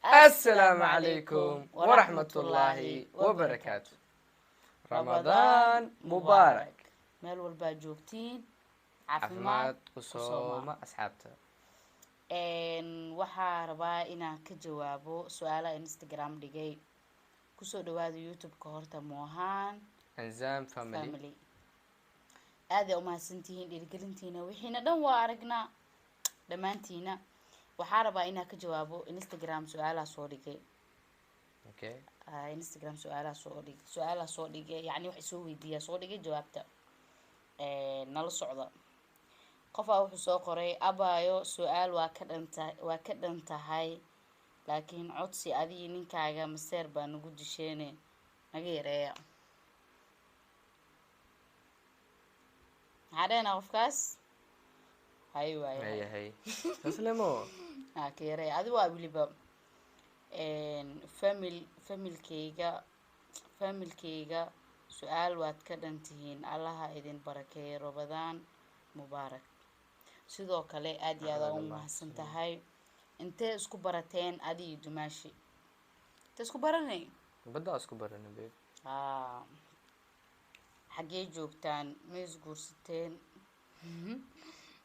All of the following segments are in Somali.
السلام عليكم ورحمة الله وبركاته. رمضان مبارك. meel walbaa joogtiin عفمات caafimaad قصومة أصحابته. waxaa rabaa inaan ka jawaabo su-aalaha instagram dhigay kusoo dhawaada youtube-ka horta moohaan أنزام فاميلي. family aad ay umahadsantihiin dhiirigelintiina wixiina dhan waa aragnaa dhammaantiina waxaa rabaa inaan ka jawaabo instagram su-aalaha soo dhigay أوكي. instagram su-aalaha soo dhigay yacni wax soo weydiiyaa soo dhigay jawaabta nala socda qofaa wuxuu soo qoray abaayo su-aal waa ka dhan tahay laakiin codsi adigii ninkaaga maseer baa nagu disheene naga yareeya maxaa dhahayna qofkaas hay waay هي تسلموا. ka yareeya adi waa weliba familkayga su-aal waad ka dhan tihiin allaha idin barakeeyo rabadaan mubaarak sidoo kale aad iyo aad u mahadsan tahay intee isku barateen adiyo dumaashi intee isku baranay بدأ أسكبر أنا بيب. xaggee joogtaan ma isguursateen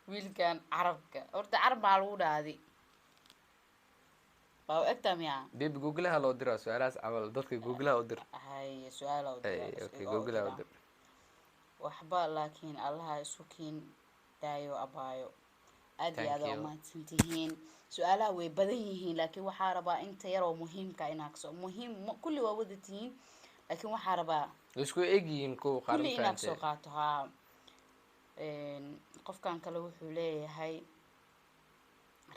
wiilkan carabka horta carab baa lagu dhaaday baa u egtaa miyaa بيب جوجلها لو درا سؤال عمل ضدك جوجلها ودر. hay su-aal أي أوكي جوجلها ودر. waxba laakiin allaha isu kiin daayo abaayo aad iyo Thank aad you. u mahadsan tihiin su-aalaha way badan yihiin laakiin waxaa rabaa inta yar oo muhiimka inaa kasoo kulli waa wada tihiin laakiin waxaa rabaa isku egyihiin kuwa qaar kulli inaad soo fahanteen. qaato haa qofkan kale wuxuu leeyahay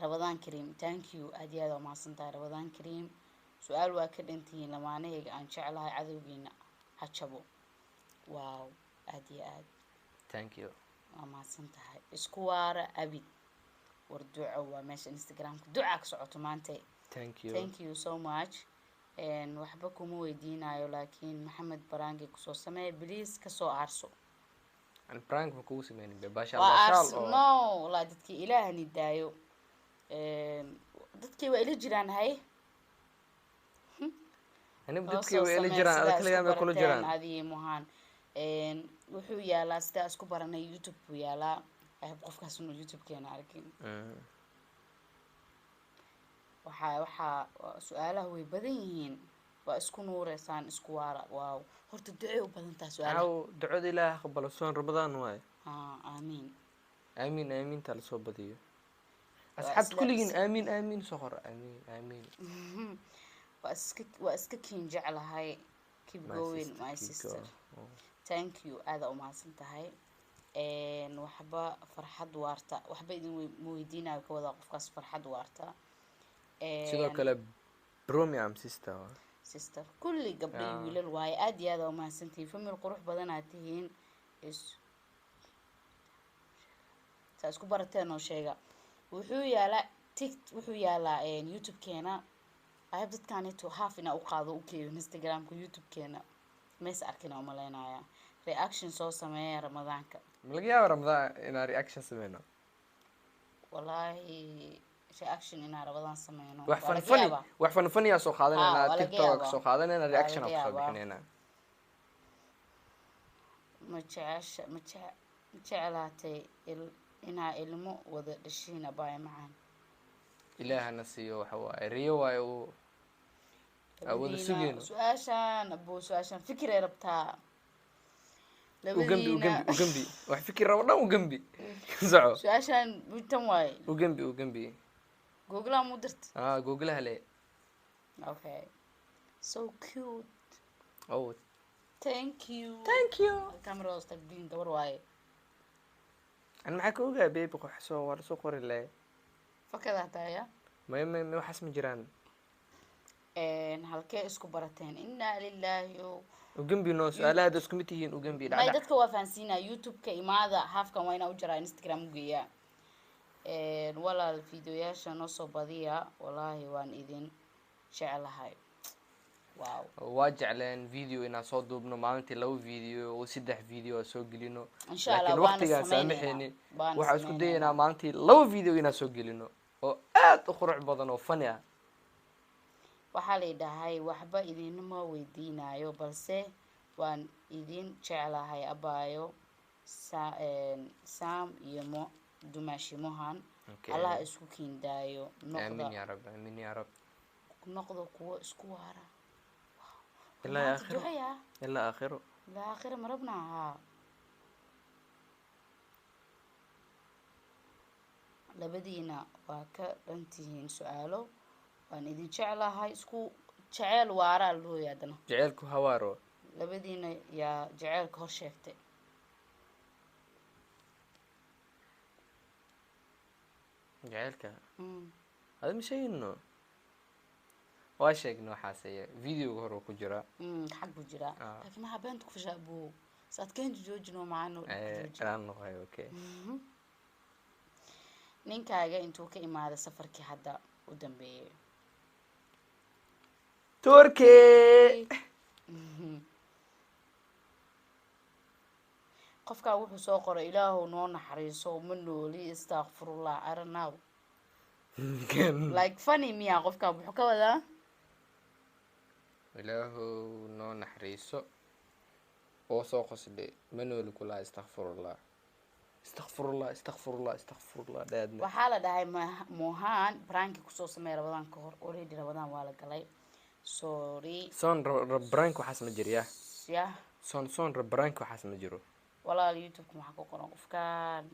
rabadaan kariim thank you aad iyo aad waa mahadsan tahay rabadaan kariim su-aal waa ka dhantihiin lamaanahayga aan jeclahay cadowgiina ha jabo waaw aad iyo aad Thank you. waa mahadsan tahay isku waara abid war duco waa meesha instagramka duca ka socoto maanta Thank you. thank you so much waxba kuma weydiinayo laakiin maxamed baraangi kusoo sameey please kasoo aarso أنا برانك بكو سمعني بباشا waa الله aarso شاء الله. no walaa dadkii ilaahani daayo dadkii waa ila jiraan hay أنا noo بدك soo وإلى samee جيران sidaa هذا كل يوم isku يقولوا barateen جيران. adii muhaan wuxuu yaalaa sidaa isku baranay youtube buu yaalaa qofkaas inuu youtube-keena arkin waxaa su-aalaha way badan yihiin waa isku nuureysaan isku waara waaw horta ducay u badan tahay su-aalaha أو دعوة إله قبل صون رمضان واي. aamiin آمين آمين تعال صوب بديو. أصحاب كلين آمين آمين صخر آمين آمين. waa iska kiin jeclahay keep My going sister, my keep sister going. Oh. thank you aada umahadsan tahay waxba farxad waarta waxba idin weydiinayo ka wadaa qofkaas farxad waarta sidoo kale Bromium sister. sister kulli gabdho iyo Ah. wiilal waaye aad iyo aad aa umahadsantihiin famil qurux badan aad tihiin saa isku barateen oo sheega wuxuu yaalaa youtube-keena ayab dadkaanito half inaa u qaado u keeyo instagram-ka youtube-keena mees arkina umaleynaya reaction soo sameeya ramadaanka laga yaabo Ramadaan inaan reaction sameyno. wallaahi reaction inaa rabadaan sameyno wax waa laga fan yaabaa. wax fan yaa soo waa qaadanayna laga TikTok yaabaa. soo qaadanayna Waa reaction laga aan soo yaabaa. bixinayna. ma jeclaatay inaa ilmo wada dhashiin abaya macaan ilaahana siiyo waxa waaye riyo waaye uu awooda sugayno. su-aashaan fikiray rabtaa ugambi wax fikir rabo dhan ugambi soco su-aashaan witan waaye ugambi googlaa mu dirta googlaha le. okay so cute Oh, thank you camera hoos tagdiin gabar waaye أنا maxaa ka ogaa baby wax soo war soo qori leh. fakadaa taaya ma waxas ma jiraan. halkee isku barateen inaa lilaahi ugambi noo su'aalaha isku mid yihiin ugambi may dadka waa fahansiinaa youtube-ka imaada halfkan waa inaa u jiraa instagram u geeyaa walaal fiidiyoyaasha noo soo badiya wallaahi waan idin jeclahay wow waa jecleen video inaan soo duubno maalintii 2 video oo 3 video soo gelino insha Allah laakiin waqtiga saamaxayni waan waxa isku dayaynaa maalintii 2 video inaan soo gelino oo aad u qurux badan oo funny ah waxaa la dhahay waxba idinma weydiinayo balse waan idin jeclahay abaayo Sam iyo dumaashi Mohan Okay. allaha isku kiindaayo aamin ya rab, aamin ya rab. noqdo kuwo isku waara ilaa maanta aakhiro, ducaya ilaa aakhiro. ilaa aakhira ma rabnaa haa labadiina waa ka dhantihiin su-aalo waan idin jeclahay isku jeceel waara looya haddana jaceylku hawaaro. labadiina yaa jeceelka hor sheegtay jaceylka hada ma sheegino waa sheegna waxaaseye videoga hore ku jira xag buu jiraa laakiin maxaa beenta ku fashaa buu saad keenta joojino macaano inaan noqoy. Okay. ninkaaga intuu ka imaaday safarkii hadda u dambeeyay Turkey. qofkaa wuxuu soo qoray ilaahu noo naxariiso ma nooli istakfirullah I don't know like funny miya qofkaa wuxuu ka wadaa ilaahu noo naxariiso oo soo qosle manooli kula astaghfirullah astaghfirullah astaghfirullah astaghfirullah daadna waxaa la dhahay Mohan branki kusoo sameeyay Ramadan ka hor already Ramadan waa la galay sorry son brank waxaas ma jiro ya son brank waxaas ma jiro walaal youtube maxaa ku qoran qofkaan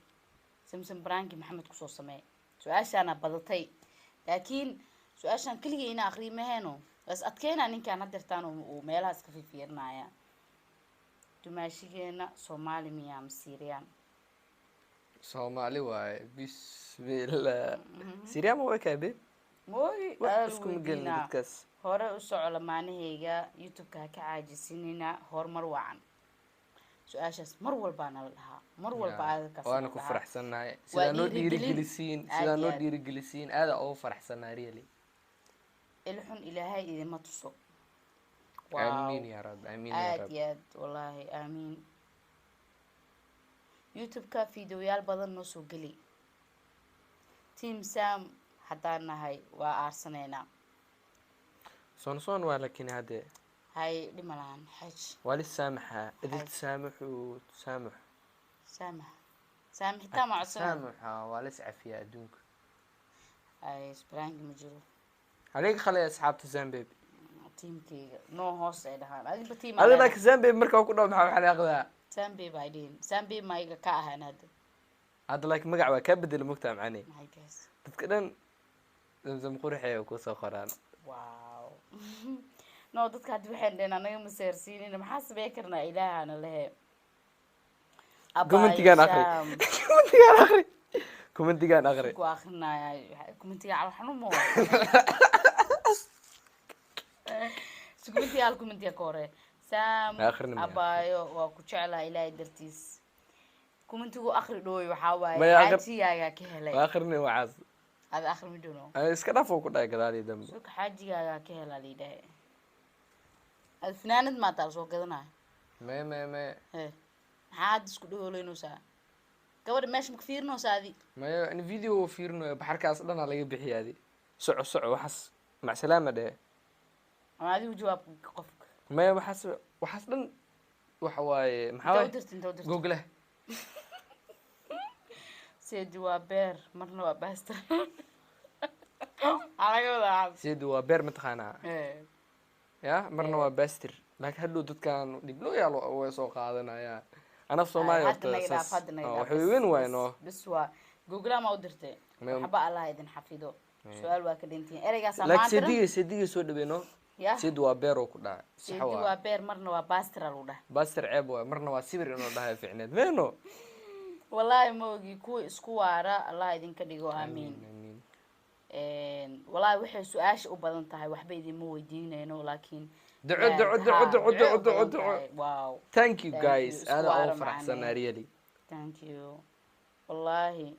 samsam branki maxamed kusoo sameeyay su-aashaana badatay laakiin su-aashaan keligay ina aqri maheeno bas adkeena ninkaan hadeertaan uu meelaha iska fiirnaya dumaashigeena Soomaali miyaa Masiiriyaan Soomaali waaye bismillah Siriya ma way kaabe mooy isku mugel dadkaas hore u soco lamaanahayga youtube-ka ka caajisinina horumar wacan su-aashaas mar walba nala dhahaa mar walba aadka waana ku faraxsanahay sida noo dhiirigelisiin aada oo faraxsanahay really ilxun ilaahay idima tuso amiin ya rab, amiin ya rab. aad wallahi amiin youtube-ka fiidiyoyaal badan noo soo geli team Sam haddaan nahay waa aarsaneynaa son waa laakiin hadde hay dhima lahan xaj waa lisaamaxa idil saamax saamixitaa ma codsanay saamaxa waa lis cafiya adduunka ay sprangi ma jiro haliga khalay asxaabta Zambeb teamkayga noo hoos ay dhahaan adiba team adina ka Zambeb markaa ku dhaw maxaa xanaaqdaa Zambeb ay dhihin Zambeb ma iga ka ahaan hadda like magac waa ka bedel mugtaa macane my guess dadka dhan zamzam qurxay ku soo qoraan wow no dadka hadii waxay dheen anaga ma seersiinina maxaa sabay karnaa ilaahana lehe commentigan akhri ku akhrinayaa commentiga al xanumo commentiga kore Sam abaayo waa ku jeclaa ilaahay dartiis commentigu akhri dhooy waxa waaye xaajigaaga ka helay waa akhrini wacaas ad akhri midoono iska dhaafo ku dhaay gadaali dambe soo xaajigaaga ka helaa liidahay ad finaanad ma taal soo gadanaa me maxaad isku dhawoleynaysaa gabadha meesha ma ka fiirinaysaa adi mayo in video fiirinayo baxarkaas dhanaa laga bixiyaadi soco waxaas mac salaama dheh ama adigu jawaab qofka mayo waxaas dhan waxa waaye maxaa waaye inta google seedi waa beer marna waa baastar alaga wadaa seedi waa beer mataqaanaa ya marna waa baastir laakiin hadhow dadkan dhiblo yaalo way soo qaadanayaan anaf Soomaaliya waxay weyn waayno bis waa google ma u dirtay waxba Allah idin xafido su'aal waa ka dhintiin ereygaas ma laakiin seediga soo dhaweeno seedi waa beer oo ku dhaca seedi waa beer marna waa baastir lagu dhahay baastir ceeb waa marna waa sibir inuu dhahay fiicneed meeno wallahi moogi kuwa isku waara Allah idin ka dhigo amiin wallahi waxay su'aasha u badan tahay waxba idin ma weydiinayno laakiin دعو wow thank you guys أنا أول فرحسنا really thank you والله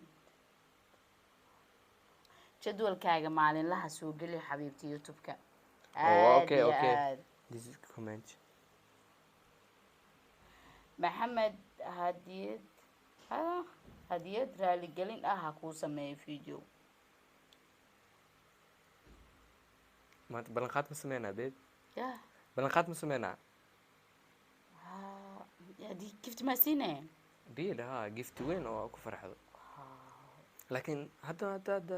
jadwalkaaga maalinlaha soo gali xabiibti youtube-ka okay this is comment maxamed hadiyad raali gelin ah ku sameeyay video maanta ballanqaad ma sameynaa beeb ya ballanqaad ma sameynaa hadii gift ma siinay biil haa gift weyn oo ku farxdo laakiin hadda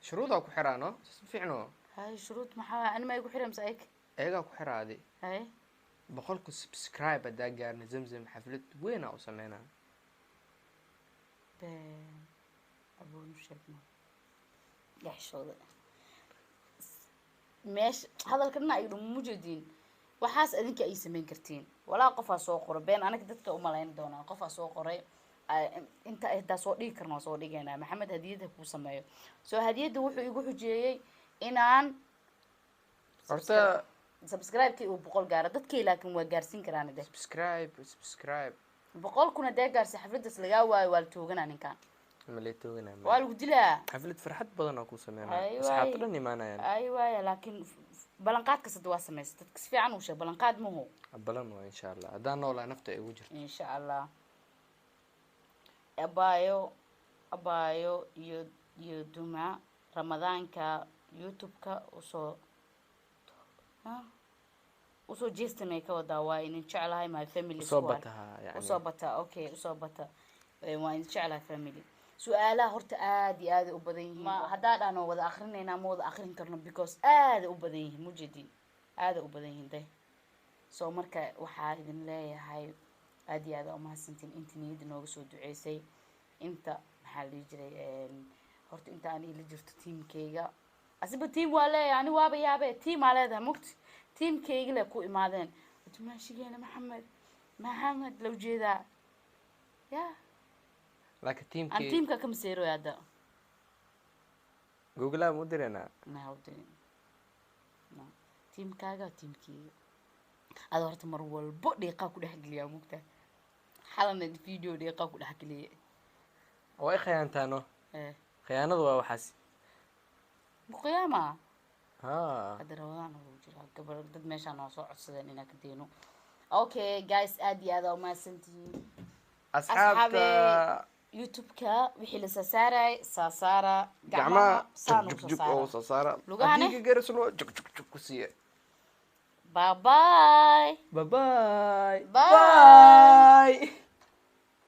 shuruudaa ku xiraano si fiicno hay shuruud maxaa anima igu xiram saayk eegaa ku xiraadi hay 100 subscribe hadaa gaarna zamzam xaflad weyn aa u sameynaa abuu sheegno gaxshooda meesh hadalkana ay muujidin waxaas adinka ay sameyn kartiin walaa qof soo qoray been anaga dadka u malayn doonaa qof soo qoray inta ay daa soo dhigi karno soo dhigeena maxamed hadiyada ku sameeyo soo hadiyada wuxuu igu xujiyay inaan horta subscribe-kii uu 100 gaaro dadkii laakiin waa gaarsiin karaan subscribe 100 kuna dee gaarsi xafladaas laga waayo waa la tooganaa ninkan ma la tooganaa waa lagu dilaa xaflad farxad badan oo ku sameynaa asxaabta dhan imaanayaan aywa laakiin ballanqaad kasta waa sameysay dadka si fiican u sheeg ballanqaad ma hu ballan waa insha Allah hadaan noolaa nafta ay ugu jirto insha Allah abayo iyo duma ramadaanka youtube-ka usoo jeestamay ka wadaa waa in jeclahay my family usoo bata okay usoo bata waa in jeclahay family su'aalaha horta aad iyo aad u badan yihiin hadaa dhaano wada akhrinayna ma wada akhrin karno because aad u badan yihiin mujidin aad u badan yihiin day soo marka waxa idin leeyahay aad iyo aad u mahadsantiin intii niyada nooga soo duceysay inta maxaa la jiray horta inta aan ila jirto teamkayga asiba team waa leeyahay ani waaba yaabe team aa leedahay mugti teamkayga le ku imaadeen maashigeena maxamed loo jeedaa ya laakiin teamka kam seero hada google ma direna ma udin teamkaaga teamkayga ada horta mar walbo dhiiqa ku dhaxgeliya mugta xalana video dhiiqa ku dhaxgeliya way khiyaantaano khiyaanadu waa waxaas qiyaama qadarawaan ugu jira gabar dad meesha noo soo codsadeen inaan ka deeno okay guys aad iyo aad u mahadsantihiin asxaabta youtube-ka wixii la saasaaray gacmaha soo saara adiga garsano ku siiye bye bye bye